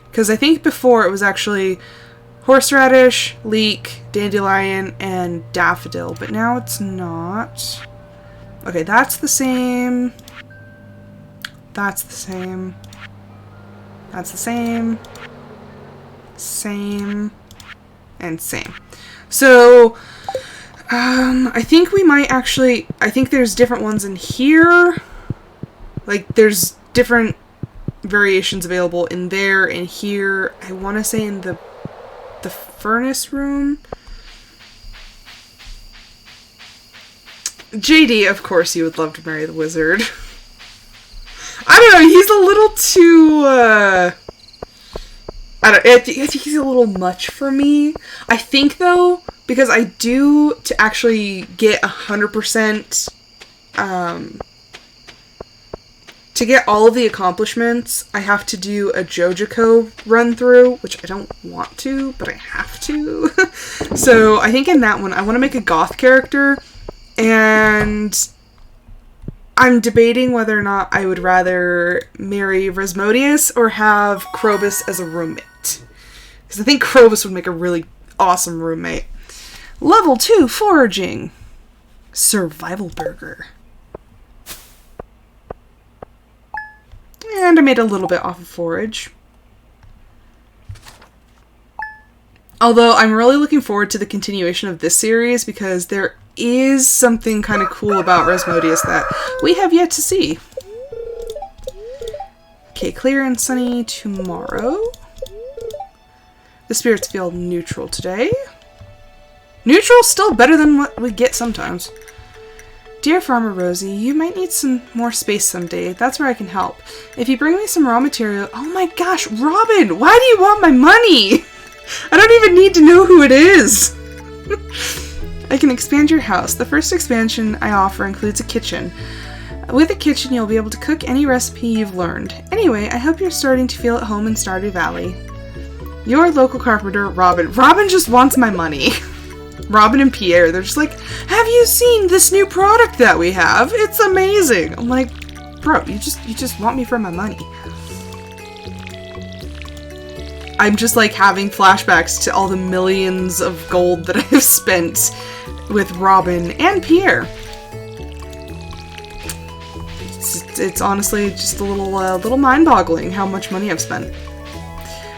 Because I think before it was actually horseradish, leek, dandelion, and daffodil. But now it's not. Okay, that's the same. That's the same. That's the same. Same. And same. So, I think we might actually, I think there's different ones in here. Like, there's different variations available in there and here. I want to say in the furnace room. JD, of course you would love to marry the wizard. I don't know, he's a little too, I think he's a little much for me. I think, though, because I do, to actually get 100%, to get all of the accomplishments, I have to do a Jojiko run-through, which I don't want to, but I have to. So, I think in that one, I want to make a goth character, and I'm debating whether or not I would rather marry Rasmodius or have Krobus as a roommate. Because I think Krobus would make a really awesome roommate. Level 2, foraging. Survival burger. And I made a little bit off of forage. Although I'm really looking forward to the continuation of this series because there is something kind of cool about Rasmodius that we have yet to see. Okay, clear and sunny tomorrow. The spirits feel neutral today. Neutral? Still better than what we get sometimes. Dear Farmer Rosie, you might need some more space someday. That's where I can help. If you bring me some raw material... Oh my gosh, Robin! Why do you want my money? I don't even need to know who it is. I can expand your house. The first expansion I offer includes a kitchen. With a kitchen, you'll be able to cook any recipe you've learned. Anyway, I hope you're starting to feel at home in Stardew Valley. Your local carpenter, Robin. Robin just wants my money. Robin and Pierre, they're just like, have you seen this new product that we have? It's amazing. I'm like, bro, you just want me for my money. I'm just like having flashbacks to all the millions of gold that I've spent with Robin and Pierre. It's honestly just a little mind-boggling how much money I've spent.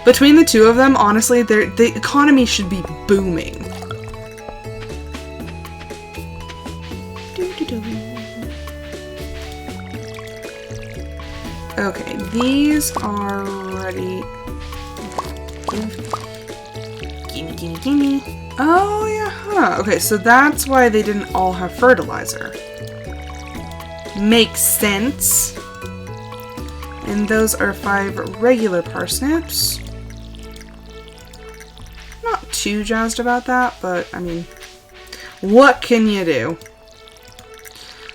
Between the two of them, honestly, the economy should be booming. Okay, these are ready. Gimme. Oh, yeah, huh. Okay, so that's why they didn't all have fertilizer. Makes sense. And those are 5 regular parsnips. Not too jazzed about that, but, I mean, what can you do?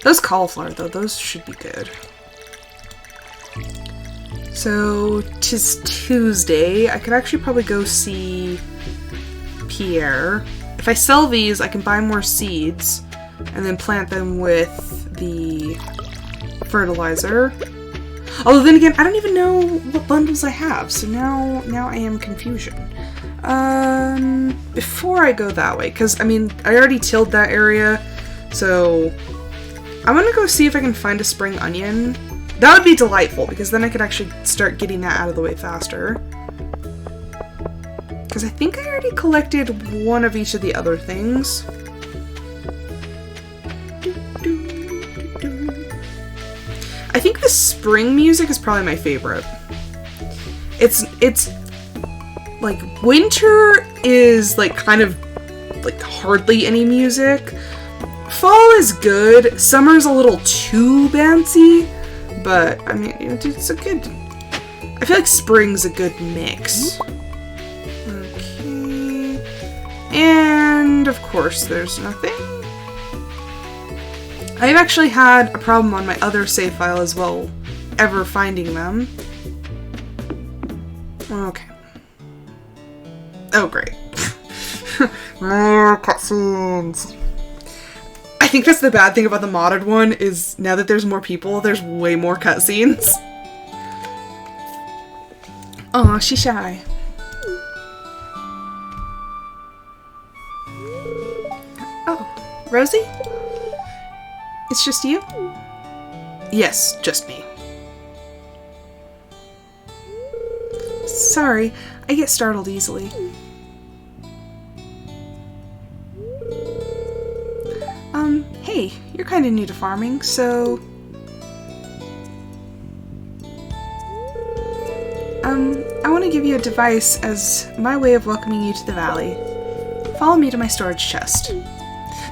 Those cauliflower, though, those should be good. So, 'tis Tuesday. I could actually probably go see Pierre. If I sell these, I can buy more seeds and then plant them with the fertilizer. Although then again, I don't even know what bundles I have, so now I am confusion. Before I go that way, because, I mean, I already tilled that area, so I'm gonna go see if I can find a spring onion. That would be delightful, because then I could actually start getting that out of the way faster. Because I think I already collected one of each of the other things. I think the spring music is probably my favorite. It's like, winter is like kind of like hardly any music. Fall is good. Summer's a little too bouncy, but I mean, it's a good, I feel like spring's a good mix. Okay. And of course there's nothing. I've actually had a problem on my other save file as well, ever finding them. Okay. Oh, great. More cutscenes. I think that's the bad thing about the modded one, is now that there's more people, there's way more cutscenes. Aw, she's shy. Oh, Rosie? It's just you? Yes, just me. Sorry, I get startled easily. Hey, you're kind of new to farming, so... I want to give you a device as my way of welcoming you to the valley. Follow me to my storage chest.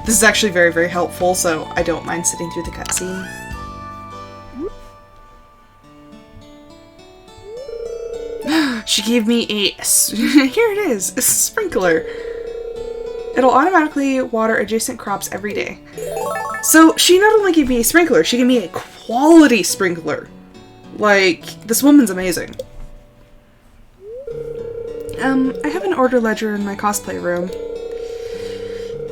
This is actually very, very helpful, so I don't mind sitting through the cutscene. She gave me a... Here it is! A sprinkler! It'll automatically water adjacent crops every day. So, she not only gave me a sprinkler, she gave me a quality sprinkler. Like, this woman's amazing. I have an order ledger in my cosplay room.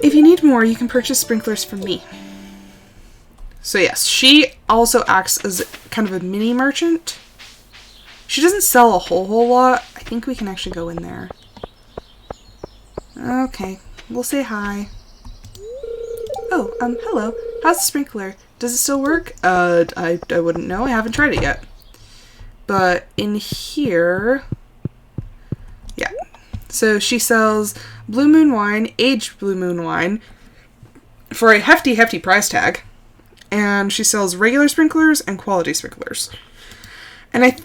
If you need more, you can purchase sprinklers from me. So yes, she also acts as kind of a mini merchant. She doesn't sell a whole lot. I think we can actually go in there. Okay, we'll say hi. Oh, hello. How's the sprinkler? Does it still work? I wouldn't know. I haven't tried it yet. But in here... Yeah. So she sells Blue Moon wine, aged Blue Moon wine, for a hefty, hefty price tag. And she sells regular sprinklers and quality sprinklers. And I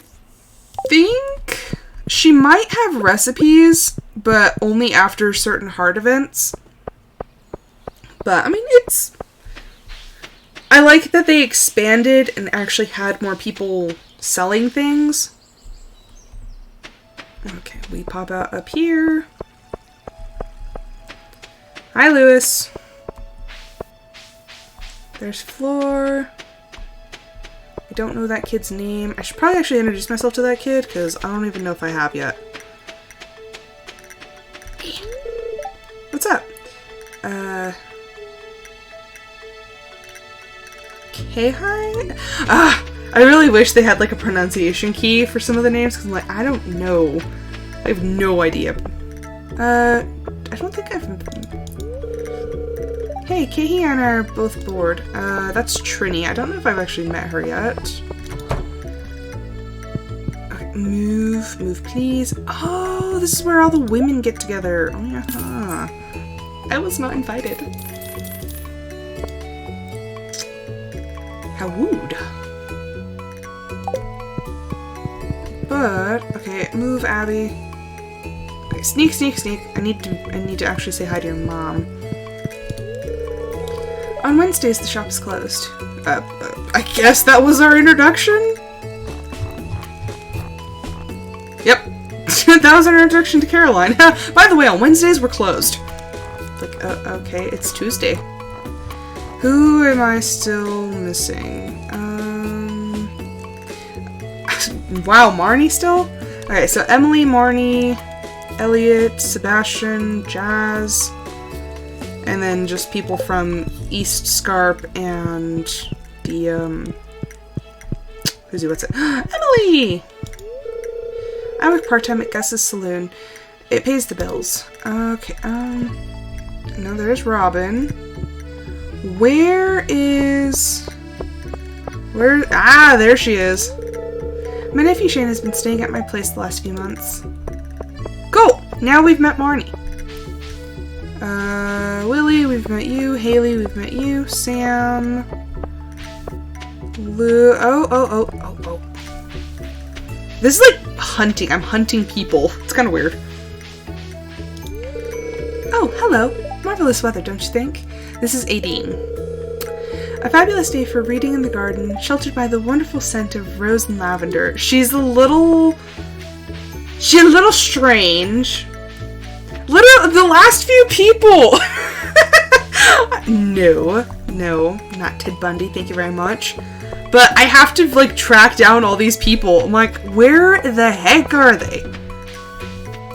think she might have recipes, but only after certain hard events. But, I mean, it's... I like that they expanded and actually had more people selling things. Okay, we pop out up here. Hi, Lewis. There's Floor. I don't know that kid's name. I should probably actually introduce myself to that kid, because I don't even know if I have yet. What's up? K-hi? I really wish they had like a pronunciation key for some of the names, because I'm like, I don't know. I have no idea. I don't think I've... Hey, Kahi and I are both bored. That's Trini. I don't know if I've actually met her yet. Okay, move please. Oh, this is where all the women get together. Oh, yeah. I was not invited. How rude. But, okay, move, Abby. Okay, sneak. I need to actually say hi to your mom. On Wednesdays, the shop is closed. I guess that was our introduction? Yep. That was our introduction to Caroline. By the way, on Wednesdays, we're closed. Like, okay, it's Tuesday. Who am I still missing? Wow, Marnie still? Okay, so Emily, Marnie, Elliot, Sebastian, Jazz, and then just people from East Scarp and the, what's it? Emily! I work part-time at Gus's Saloon. It pays the bills. Okay, now there's Robin. Where? Ah, there she is. My nephew Shane has been staying at my place the last few months. Go! Now we've met Marnie. Willie, we've met you. Haley, we've met you. Sam. Lou. Oh. This is like hunting. I'm hunting people. It's kind of weird. Oh, hello. Marvelous weather, don't you think? This is Aideen. A fabulous day for reading in the garden, sheltered by the wonderful scent of rose and lavender. She's a little strange. Literally, the last few people! No, not Ted Bundy, thank you very much. But I have to, like, track down all these people. I'm like, where the heck are they?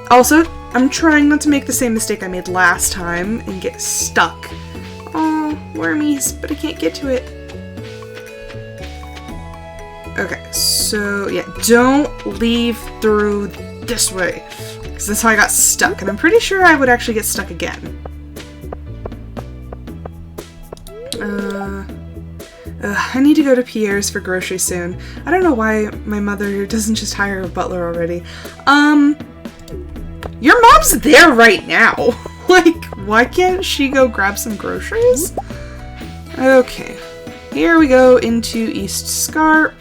Also, I'm trying not to make the same mistake I made last time and get stuck. Oh, wormies, but I can't get to it. Okay, so, yeah, don't leave through this way. Because that's how I got stuck, and I'm pretty sure I would actually get stuck again. I need to go to Pierre's for groceries soon. I don't know why my mother doesn't just hire a butler already. Your mom's there right now. Like, why can't she go grab some groceries? Okay, here we go into East Scarp,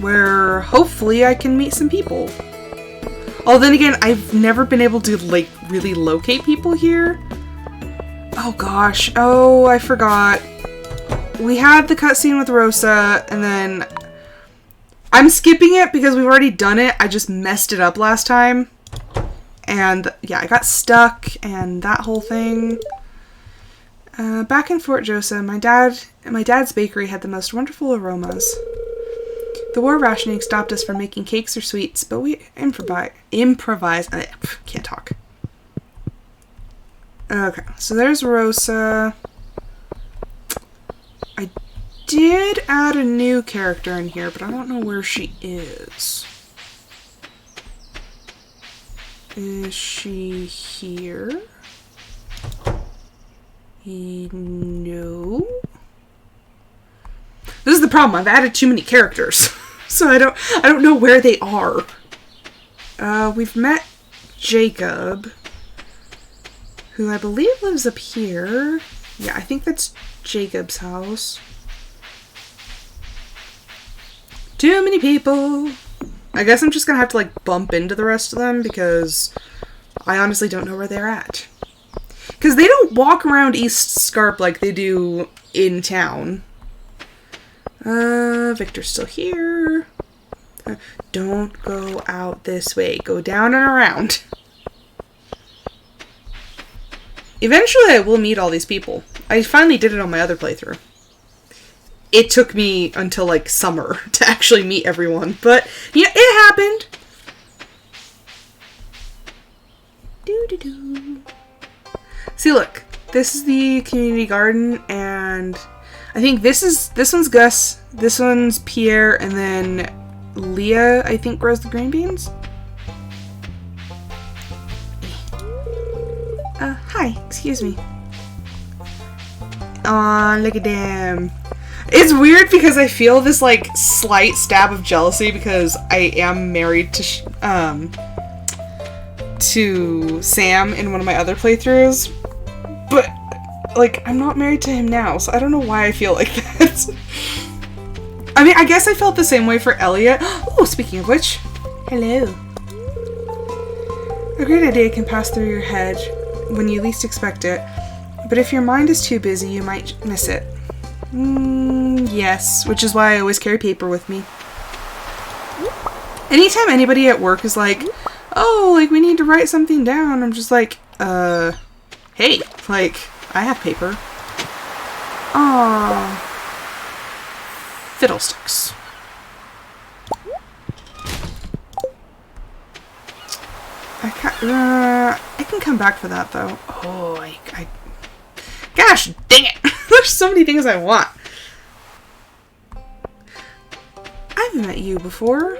where hopefully I can meet some people. Oh, then again, I've never been able to, like, really locate people here. Oh gosh, oh, I forgot. We had the cutscene with Rosa, and then I'm skipping it because we've already done it. I just messed it up last time. And yeah, I got stuck and that whole thing. Back in Fort Josa, my dad's bakery had the most wonderful aromas. The war rationing stopped us from making cakes or sweets, but we improvise. Can't talk. Okay, so there's Rosa. I did add a new character in here, but I don't know where she is. Is she here? No. This is the problem. I've added too many characters, so I don't know where they are. We've met Jacob, who I believe lives up here. Yeah, I think that's Jacob's house. Too many people. I guess I'm just gonna have to, like, bump into the rest of them because I honestly don't know where they're at. Because they don't walk around East Scarp like they do in town. Victor's still here. Don't go out this way. Go down and around. Eventually I will meet all these people. I finally did it on my other playthrough. It took me until, like, summer to actually meet everyone. But, yeah, it happened. Doo-doo-doo. See, look. This is the community garden, and I think this one's Gus, this one's Pierre, and then Leah, I think, grows the green beans. Hi, excuse me. Aw, look at them. It's weird because I feel this, like, slight stab of jealousy because I am married to Sam in one of my other playthroughs. But, like, I'm not married to him now, so I don't know why I feel like that. I mean, I guess I felt the same way for Elliot. Oh, speaking of which, hello. A great idea can pass through your head when you least expect it, but if your mind is too busy, you might miss it. Yes, which is why I always carry paper with me. Anytime anybody at work is like, oh, like, we need to write something down, I'm just like, hey, like, I have paper. Aww. Fiddlesticks. I can come back for that, though. Oh, I gosh, dang it! There's so many things I want. I've met you before.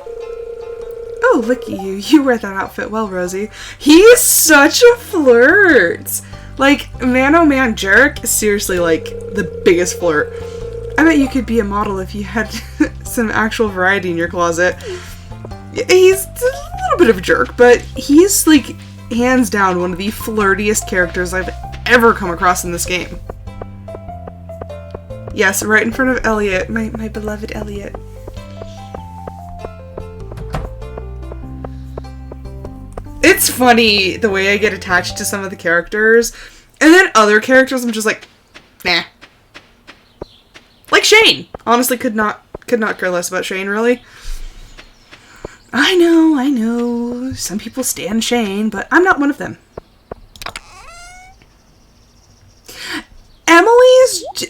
Oh, look at you. You wear that outfit well, Rosie. He is such a flirt. Like, man oh man jerk, seriously, like, the biggest flirt. I bet you could be a model if you had some actual variety in your closet. He's a little bit of a jerk, but he's, like, hands down one of the flirtiest characters I've ever come across in this game. Yes, right in front of Elliot, my beloved Elliot. It's funny the way I get attached to some of the characters, and then other characters I'm just like, nah. Like Shane. Honestly, could not care less about Shane, really. I know. Some people stan Shane, but I'm not one of them.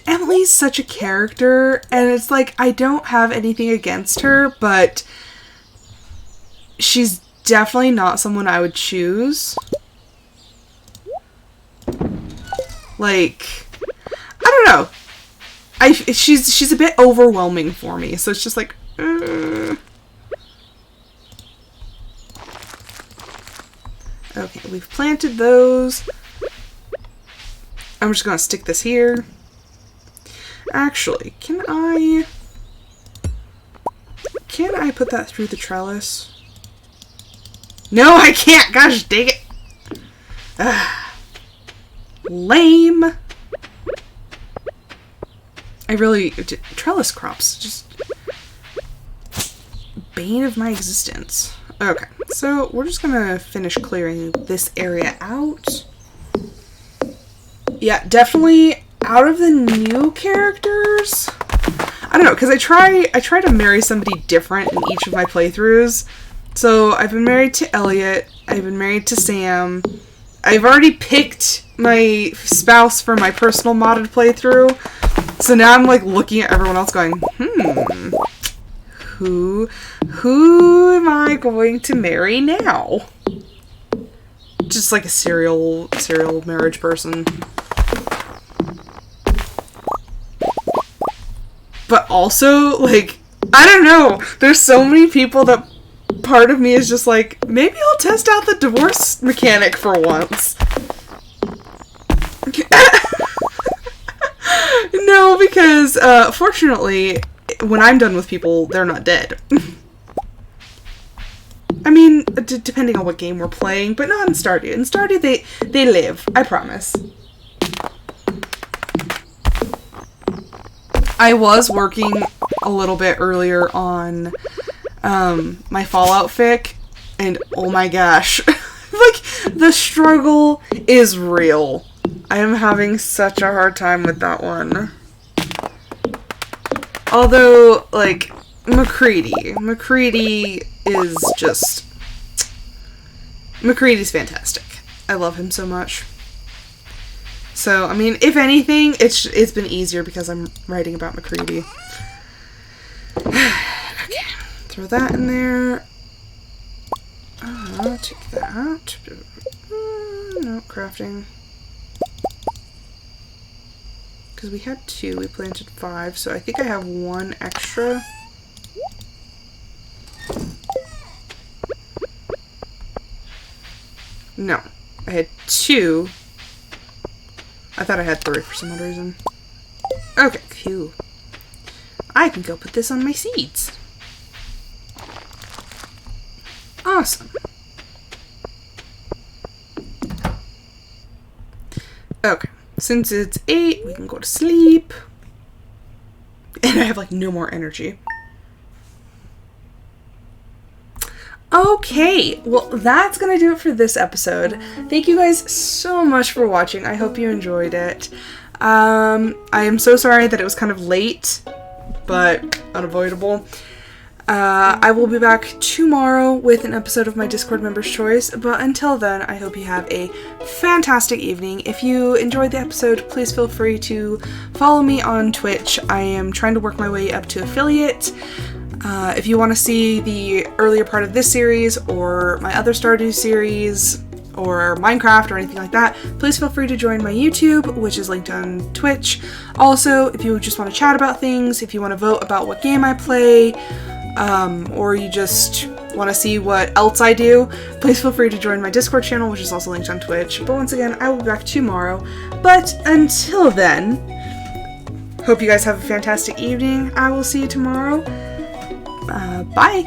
Emily's such a character, and it's like, I don't have anything against her, but she's definitely not someone I would choose. Like, I don't know. She's a bit overwhelming for me, so it's just like, Okay, we've planted those. I'm just gonna stick this here. Actually, can I put that through the trellis? No, I can't! Gosh dang it! Lame! Trellis crops, just bane of my existence. Okay, so we're just gonna finish clearing this area out. Yeah, definitely out of the new characters. I don't know, because I try to marry somebody different in each of my playthroughs. So I've been married to Elliot, I've been married to Sam, I've already picked my spouse for my personal modded playthrough. So now I'm like looking at everyone else going, who am I going to marry now? Just like a serial marriage person. But also, like, I don't know. There's so many people that part of me is just like, maybe I'll test out the divorce mechanic for once. No, because, fortunately, when I'm done with people, they're not dead. I mean, depending on what game we're playing, but not in Stardew. In Stardew, they live. I promise. I was working a little bit earlier on my Fallout fic, and oh my gosh, like, the struggle is real. I am having such a hard time with that one. Although, like, McCready is just... McCready's fantastic. I love him so much. So, I mean, if anything, it's been easier because I'm writing about McCready. Okay, throw that in there. Take that. No, crafting. Because we had 2, we planted 5, so I think I have 1 extra. No, I had 2. I thought I had 3 for some odd reason. Okay, phew. I can go put this on my seeds. Awesome. Okay, since it's 8, we can go to sleep. And I have like no more energy. Okay, well that's gonna do it for this episode. Thank you guys so much for watching. I hope you enjoyed it. I am so sorry that it was kind of late, but unavoidable. I will be back tomorrow with an episode of my Discord Members' Choice, but until then, I hope you have a fantastic evening. If you enjoyed the episode, please feel free to follow me on Twitch. I am trying to work my way up to affiliate. If you want to see the earlier part of this series, or my other Stardew series, or Minecraft, or anything like that, please feel free to join my YouTube, which is linked on Twitch. Also, if you just want to chat about things, if you want to vote about what game I play, or you just want to see what else I do, please feel free to join my Discord channel, which is also linked on Twitch. But once again, I will be back tomorrow. But until then, hope you guys have a fantastic evening. I will see you tomorrow. Bye!